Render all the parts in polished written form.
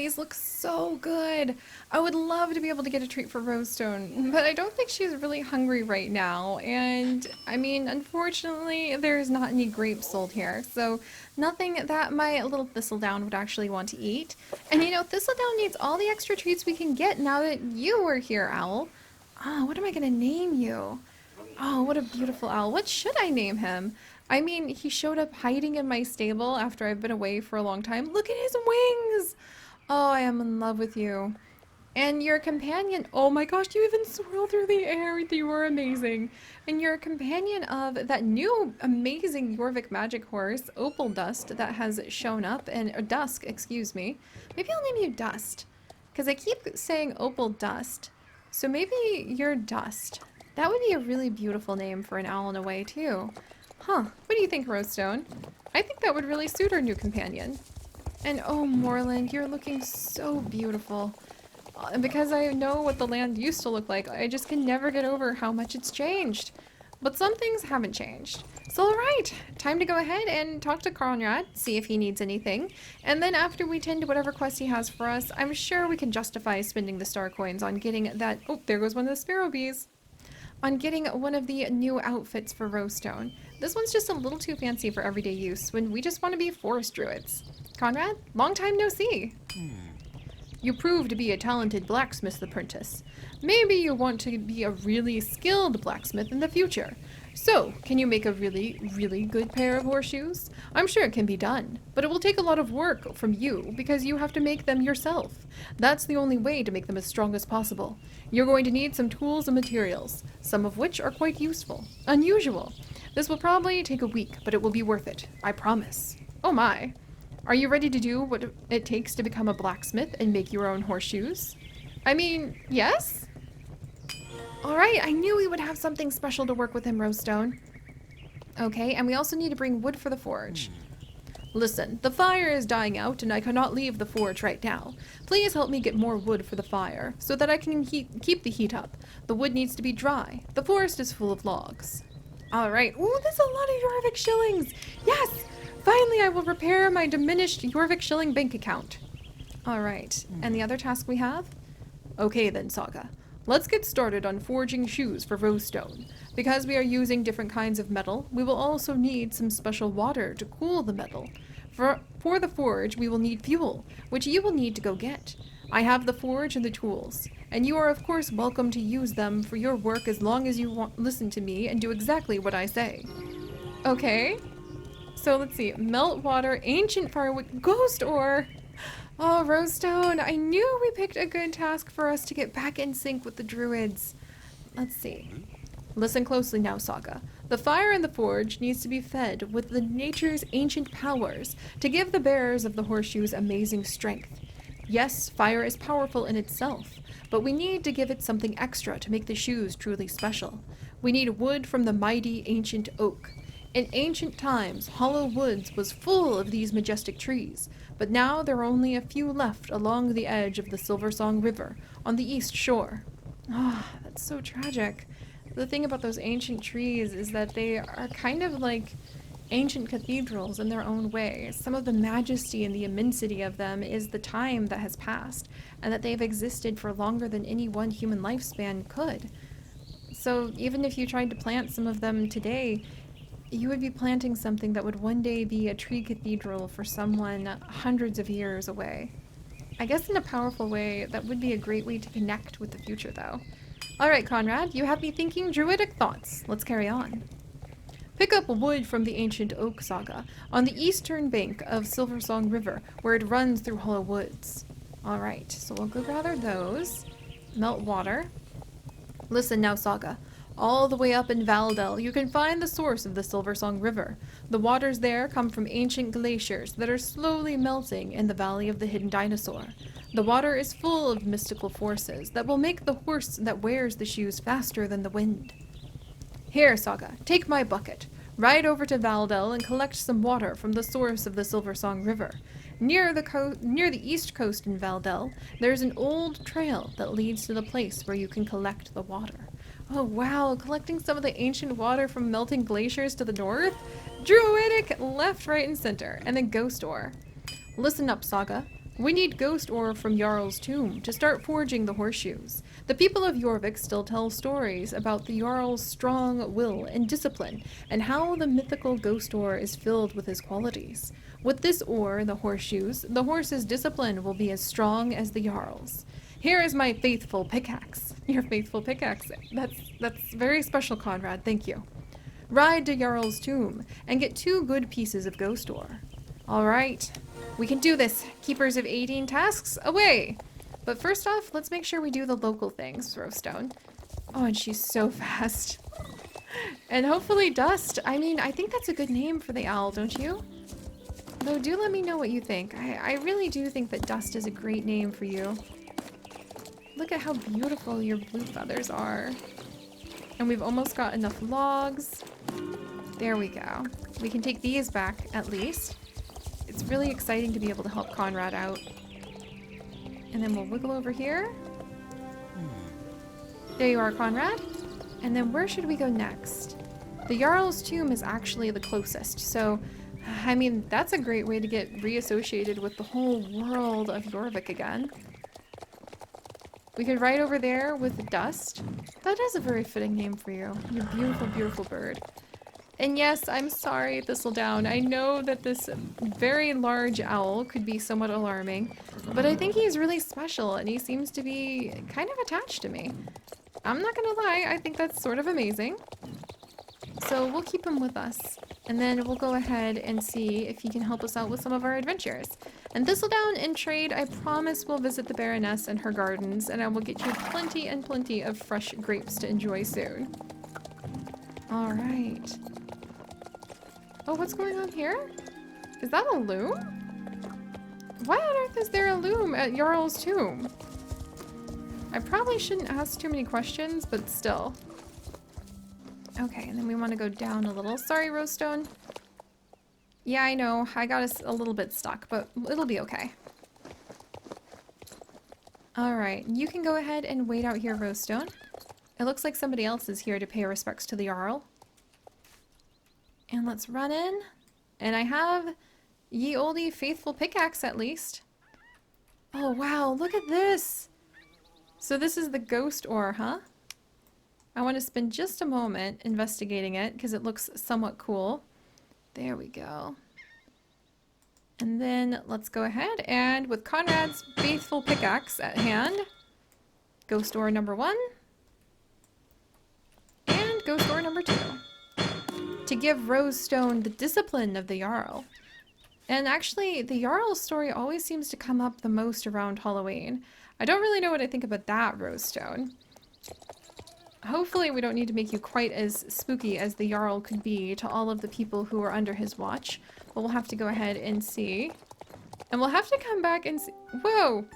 these look so good. I would love to be able to get a treat for Rosestone, but I don't think she's really hungry right now. And I mean, unfortunately, there's not any grapes sold here, so nothing that my little thistledown would actually want to eat. And you know, thistledown needs all the extra treats we can get now that you are here, Owl. Ah, what am I gonna name you? Oh, what a beautiful owl. What should I name him? I mean, he showed up hiding in my stable after I've been away for a long time. Look at his wings! Oh, I am in love with you. And your companion, oh my gosh, you even swirl through the air. You are amazing. And you're a companion of that new amazing Jorvik magic horse, Opal Dust, that has shown up, and or Dusk, excuse me. Maybe I'll name you Dust, because I keep saying Opal Dust. So maybe you're Dust. That would be a really beautiful name for an owl in a way, too. Huh, what do you think, Rosestone? I think that would really suit our new companion. And oh, Moorland, you're looking so beautiful. And because I know what the land used to look like, I just can never get over how much it's changed. But some things haven't changed. So alright, time to go ahead and talk to Conrad, see if he needs anything. And then after we tend to whatever quest he has for us, I'm sure we can justify spending the star coins on getting that... Oh, there goes one of the sparrow bees. On getting one of the new outfits for Rosestone. This one's just a little too fancy for everyday use when we just want to be forest druids. Conrad, long time no see. You prove to be a talented blacksmith apprentice. Maybe you want to be a really skilled blacksmith in the future. So, can you make a really good pair of horseshoes? I'm sure it can be done, but it will take a lot of work from you because you have to make them yourself. That's the only way to make them as strong as possible. You're going to need some tools and materials, some of which are quite useful. Unusual. This will probably take a week, but it will be worth it. I promise. Oh my. Are you ready to do what it takes to become a blacksmith and make your own horseshoes? I mean, yes? Alright, I knew we would have something special to work with him, Rosestone. Okay, and we also need to bring wood for the forge. Listen, the fire is dying out and I cannot leave the forge right now. Please help me get more wood for the fire, so that I can keep the heat up. The wood needs to be dry. The forest is full of logs. Alright, ooh, there's a lot of Jorvik shillings! Yes! Finally, I will repair my diminished Jorvik shilling bank account. Alright, and the other task we have? Okay then, Saga. Let's get started on forging shoes for Rosestone. Because we are using different kinds of metal, we will also need some special water to cool the metal. For the forge, we will need fuel, which you will need to go get. I have the forge and the tools, and you are of course welcome to use them for your work as long as you listen to me and do exactly what I say. Okay. So let's see, melt water, ancient firewood, ghost ore. Oh, Rosestone, I knew we picked a good task for us to get back in sync with the Druids. Let's see. Listen closely now, Saga. The fire in the forge needs to be fed with the nature's ancient powers to give the bearers of the horseshoes amazing strength. Yes, fire is powerful in itself, but we need to give it something extra to make the shoes truly special. We need wood from the mighty ancient oak. In ancient times, Hollow Woods was full of these majestic trees, but now there are only a few left along the edge of the Silversong River, on the east shore. Ah, that's so tragic. The thing about those ancient trees is that they are kind of like ancient cathedrals in their own way. Some of the majesty and the immensity of them is the time that has passed, and that they've existed for longer than any one human lifespan could. So even if you tried to plant some of them today, you would be planting something that would one day be a tree cathedral for someone hundreds of years away. I guess in a powerful way, that would be a great way to connect with the future, though. Alright, Conrad, you have me thinking druidic thoughts. Let's carry on. Pick up wood from the ancient oak saga on the eastern bank of Silversong River, where it runs through Hollow Woods. Alright, so we'll go gather those. Melt water. Listen now, Saga. All the way up in Valdel, you can find the source of the Silversong River. The waters there come from ancient glaciers that are slowly melting in the Valley of the Hidden Dinosaur. The water is full of mystical forces that will make the horse that wears the shoes faster than the wind. Here, Saga, take my bucket. Ride over to Valdel and collect some water from the source of the Silversong River. Near the east coast in Valdel, there's an old trail that leads to the place where you can collect the water. Oh wow, collecting some of the ancient water from melting glaciers to the north? Druidic left, right, and center, and then ghost ore. Listen up, Saga. We need ghost ore from Jarl's tomb to start forging the horseshoes. The people of Jorvik still tell stories about the Jarl's strong will and discipline, and how the mythical ghost ore is filled with his qualities. With this ore, the horseshoes, the horse's discipline will be as strong as the Jarl's. Here is my faithful pickaxe. Your faithful pickaxe. That's very special, Conrad. Thank you. Ride to Jarl's tomb and get 2 good pieces of ghost ore. All right. We can do this. Keepers of 18 tasks, away! But first off, let's make sure we do the local things, Rowstone. Oh, and she's so fast. And hopefully Dust. I mean, I think that's a good name for the owl, don't you? Though, do let me know what you think. I really do think that Dust is a great name for you. Look at how beautiful your blue feathers are. And we've almost got enough logs. There we go. We can take these back, at least. It's really exciting to be able to help Conrad out. And then we'll wiggle over here. There you are, Conrad. And then where should we go next? The Jarl's tomb is actually the closest, so I mean, that's a great way to get reassociated with the whole world of Jorvik again. We could ride over there with Dust. That is a very fitting name for you. You beautiful, beautiful bird. And yes, I'm sorry, Thistledown. I know that this very large owl could be somewhat alarming, but I think he's really special and he seems to be kind of attached to me. I'm not gonna lie, I think that's sort of amazing. So we'll keep him with us, and then we'll go ahead and see if he can help us out with some of our adventures. And Thistledown, in trade, I promise we'll visit the Baroness and her gardens, and I will get you plenty and plenty of fresh grapes to enjoy soon. Alright. Oh, what's going on here? Is that a loom? Why on earth is there a loom at Jarl's tomb? I probably shouldn't ask too many questions, but still. Okay, and then we want to go down a little. Sorry, Rowstone. Yeah, I know. I got us a little bit stuck, but it'll be okay. Alright, you can go ahead and wait out here, Rowstone. It looks like somebody else is here to pay respects to the Jarl. And let's run in. And I have ye olde faithful pickaxe at least. Oh wow, look at this! So this is the ghost ore, huh? I want to spend just a moment investigating it because it looks somewhat cool. There we go. And then let's go ahead and with Conrad's faithful pickaxe at hand, ghost ore number 1 and ghost ore number 2 to give Rowstone the discipline of the Jarl. And actually, the Jarl story always seems to come up the most around Halloween. I don't really know what I think about that, Rowstone. Hopefully we don't need to make you quite as spooky as the Jarl could be to all of the people who are under his watch. But we'll have to go ahead and see. And we'll have to come back and see. Whoa!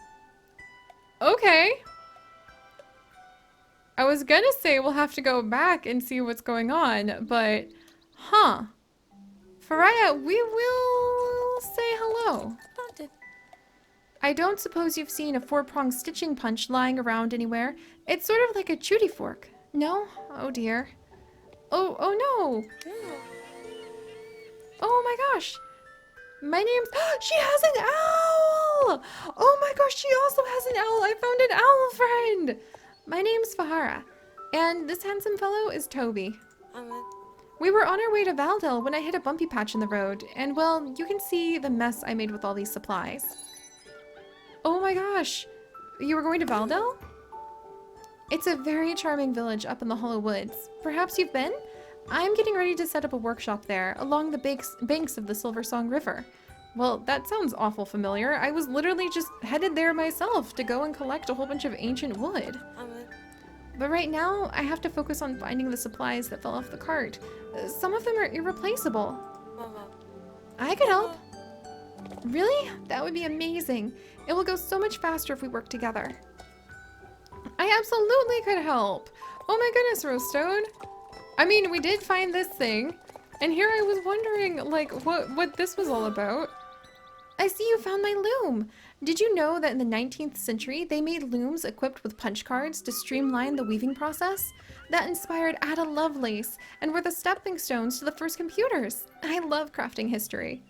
Okay. I was gonna say we'll have to go back and see what's going on, but... Huh. Faraya, we will say hello. I don't suppose you've seen a 4-pronged stitching punch lying around anywhere. It's sort of like a chuty fork. No? Oh dear. Oh no! Oh my gosh! My name's... She has an owl! Oh my gosh, she also has an owl! I found an owl friend! My name's Fahara, and this handsome fellow is Toby. We were on our way to Valdel when I hit a bumpy patch in the road, and well, you can see the mess I made with all these supplies. Oh my gosh! You were going to Valdel? It's a very charming village up in the Hollow Woods. Perhaps you've been? I'm getting ready to set up a workshop there, along the banks of the Silversong River. Well, that sounds awful familiar. I was literally just headed there myself to go and collect a whole bunch of ancient wood. But right now, I have to focus on finding the supplies that fell off the cart. Some of them are irreplaceable. I could help. Really? That would be amazing. It will go so much faster if we work together. I absolutely could help. Oh my goodness, Rowstone. I mean, we did find this thing, and here I was wondering, like, what this was all about. I see you found my loom. Did you know that in the 19th century, they made looms equipped with punch cards to streamline the weaving process? That inspired Ada Lovelace and were the stepping stones to the first computers. I love crafting history.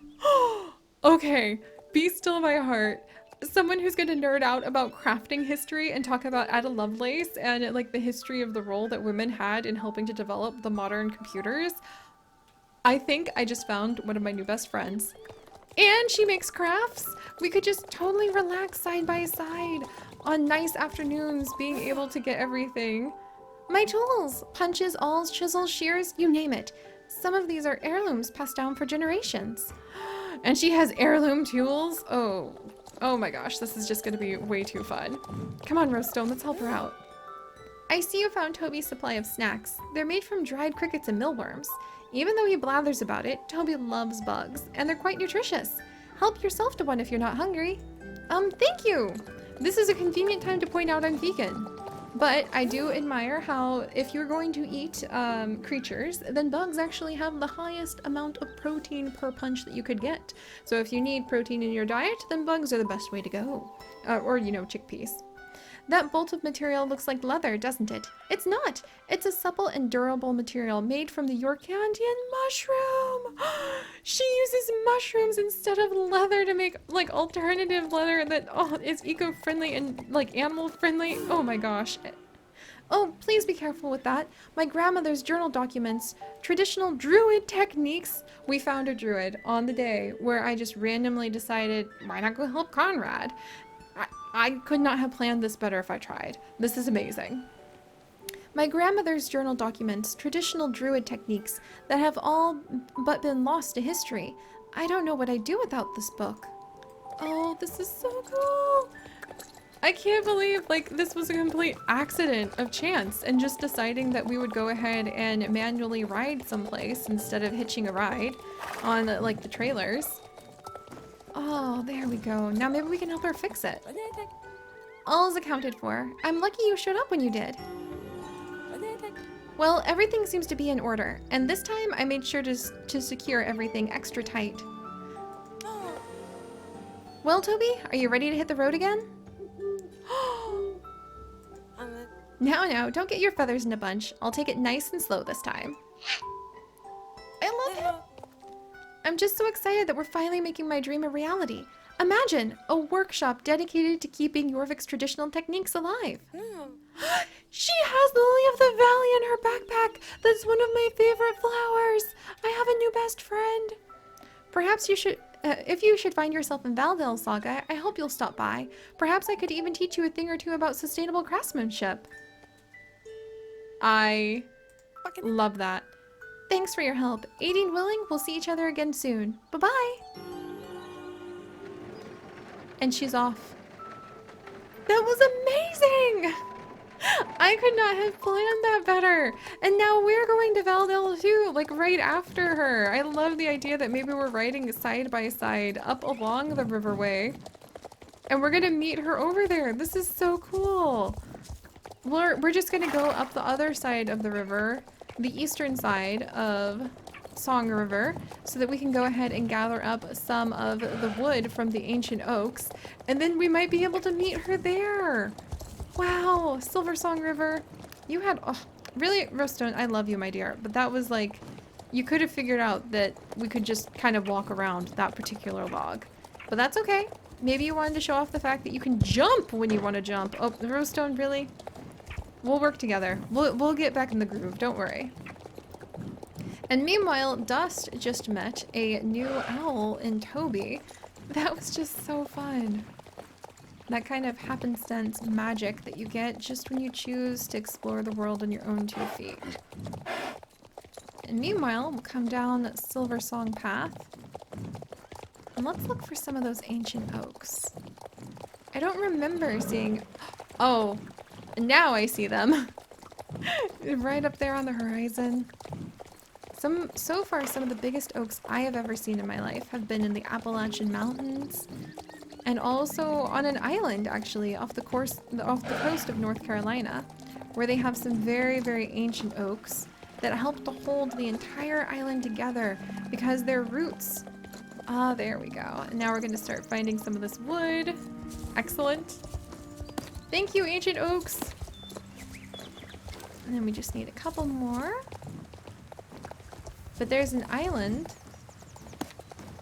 Okay, be still my heart. someone who's going to nerd out about crafting history and talk about Ada Lovelace and like the history of the role that women had in helping to develop the modern computers. I think I just found one of my new best friends. And she makes crafts. We could just totally relax side by side on nice afternoons, being able to get everything. My tools, punches, awls, chisels, shears, you name it. Some of these are heirlooms passed down for generations. And she has heirloom tools? Oh my gosh, this is just gonna be way too fun. Come on, Rosestone, let's help her out. I see you found Toby's supply of snacks. They're made from dried crickets and mealworms. Even though he blathers about it, Toby loves bugs, and they're quite nutritious. Help yourself to one if you're not hungry. Thank you! This is a convenient time to point out I'm vegan. But I do admire how if you're going to eat creatures, then bugs actually have the highest amount of protein per punch that you could get. So if you need protein in your diet, then bugs are the best way to go. Or, you know, chickpeas. That bolt of material looks like leather, doesn't it? It's not! It's a supple and durable material made from the Yorkandian mushroom! She uses mushrooms instead of leather to make, like, alternative leather that is eco-friendly and, like, animal-friendly. Oh my gosh. Oh, please be careful with that. My grandmother's journal documents traditional Druid techniques. We found a Druid on the day where I just randomly decided, why not go help Conrad? I could not have planned this better if I tried. This is amazing. My grandmother's journal documents traditional Druid techniques that have all but been lost to history. I don't know what I'd do without this book. Oh, this is so cool. I can't believe, like, this was a complete accident of chance and just deciding that we would go ahead and manually ride someplace instead of hitching a ride on, like, the trailers. Oh, there we go. Now maybe we can help her fix it. All's accounted for. I'm lucky you showed up when you did. Well, everything seems to be in order, and this time I made sure to secure everything extra tight. Well, Toby, are you ready to hit the road again? Now, don't get your feathers in a bunch. I'll take it nice and slow this time. I love it. I'm just so excited that we're finally making my dream a reality. Imagine a workshop dedicated to keeping Jorvik's traditional techniques alive. She has Lily of the Valley in her backpack. That's one of my favorite flowers. I have a new best friend. Perhaps you should, if you should find yourself in Valdale Saga, I hope you'll stop by. Perhaps I could even teach you a thing or two about sustainable craftsmanship. I love that. Thanks for your help. Aiding willing, we'll see each other again soon. Bye-bye. And she's off. That was amazing! I could not have planned that better. And now we're going to Valdale too, like right after her. I love the idea that maybe we're riding side by side up along the riverway. And we're gonna meet her over there. This is so cool. We're just gonna go up the other side of the river, the eastern side of Song River, so that we can go ahead and gather up some of the wood from the ancient oaks, and then we might be able to meet her there. Wow, Silver Song River. You had, oh, really, Rosestone, I love you, my dear, but that was like, you could have figured out that we could just kind of walk around that particular log. But that's okay. Maybe you wanted to show off the fact that you can jump when you want to jump. Oh, the Rosestone, really? We'll work together. We'll get back in the groove, don't worry. And meanwhile, Dust just met a new owl in Toby. That was just so fun. That kind of happenstance magic that you get just when you choose to explore the world on your own 2 feet. And meanwhile, we'll come down Silver Song Path. And let's look for some of those ancient oaks. I don't remember seeing... Oh, now I see them. Right up there on the horizon. So far, some of the biggest oaks I have ever seen in my life have been in the Appalachian Mountains. And also on an island, actually, off the coast of North Carolina, where they have some very, very ancient oaks that help to hold the entire island together because their roots... Ah, there we go. And now we're going to start finding some of this wood. Excellent. Thank you, ancient oaks. And then we just need a couple more. But there's an island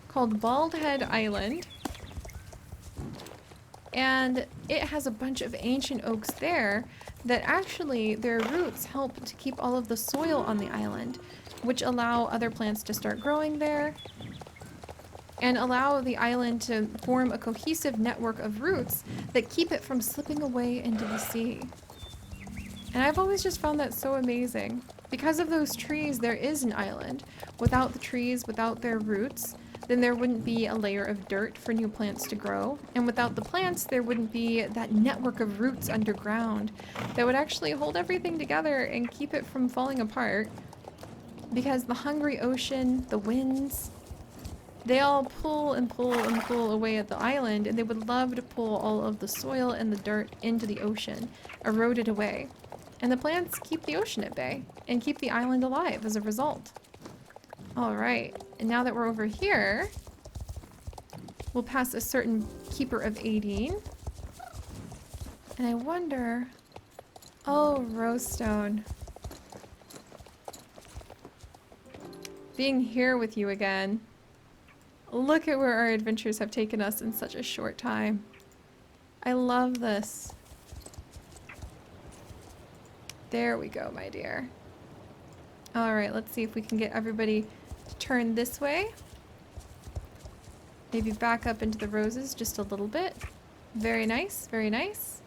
called Bald Head Island. And it has a bunch of ancient oaks there that actually their roots help to keep all of the soil on the island, which allow other plants to start growing there and allow the island to form a cohesive network of roots that keep it from slipping away into the sea. And I've always just found that so amazing. Because of those trees, there is an island. Without the trees, without their roots, then there wouldn't be a layer of dirt for new plants to grow. And without the plants, there wouldn't be that network of roots underground that would actually hold everything together and keep it from falling apart. Because the hungry ocean, the winds, they all pull and pull and pull away at the island, and they would love to pull all of the soil and the dirt into the ocean, erode it away. And the plants keep the ocean at bay and keep the island alive as a result. Alright, and now that we're over here, we'll pass a certain Keeper of 18. And I wonder... Oh, Rosestone. Being here with you again. Look at where our adventures have taken us in such a short time. I love this. There we go, my dear. Alright, let's see if we can get everybody to turn this way. Maybe back up into the roses just a little bit. Very nice, very nice.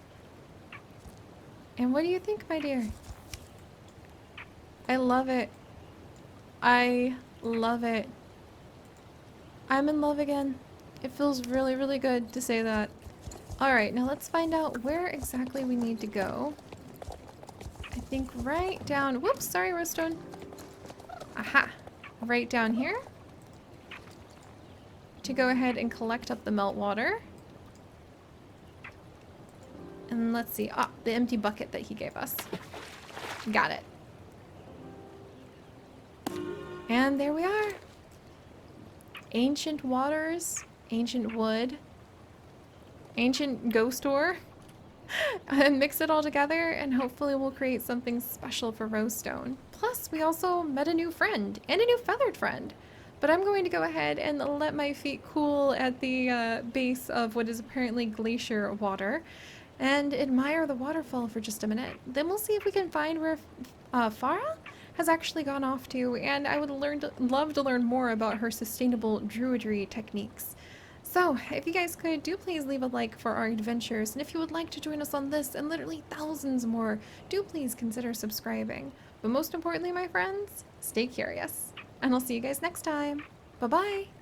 And what do you think, my dear? I love it. I love it. I'm in love again. It feels really, really good to say that. Alright, now let's find out where exactly we need to go. I think right down... Whoops, sorry, Rosestone. Aha! Right down here. To go ahead and collect up the meltwater. And let's see. Ah, the empty bucket that he gave us. Got it. And there we are. Ancient waters, ancient wood, ancient ghost ore. And mix it all together and hopefully we'll create something special for Rosestone. Plus, we also met a new friend and a new feathered friend. But I'm going to go ahead and let my feet cool at the base of what is apparently glacier water and admire the waterfall for just a minute. Then we'll see if we can find where Farah has actually gone off to, and I would love to learn more about her sustainable druidry techniques. So, if you guys could, do please leave a like for our adventures, and if you would like to join us on this and literally thousands more, do please consider subscribing. But most importantly, my friends, stay curious. And I'll see you guys next time. Bye-bye!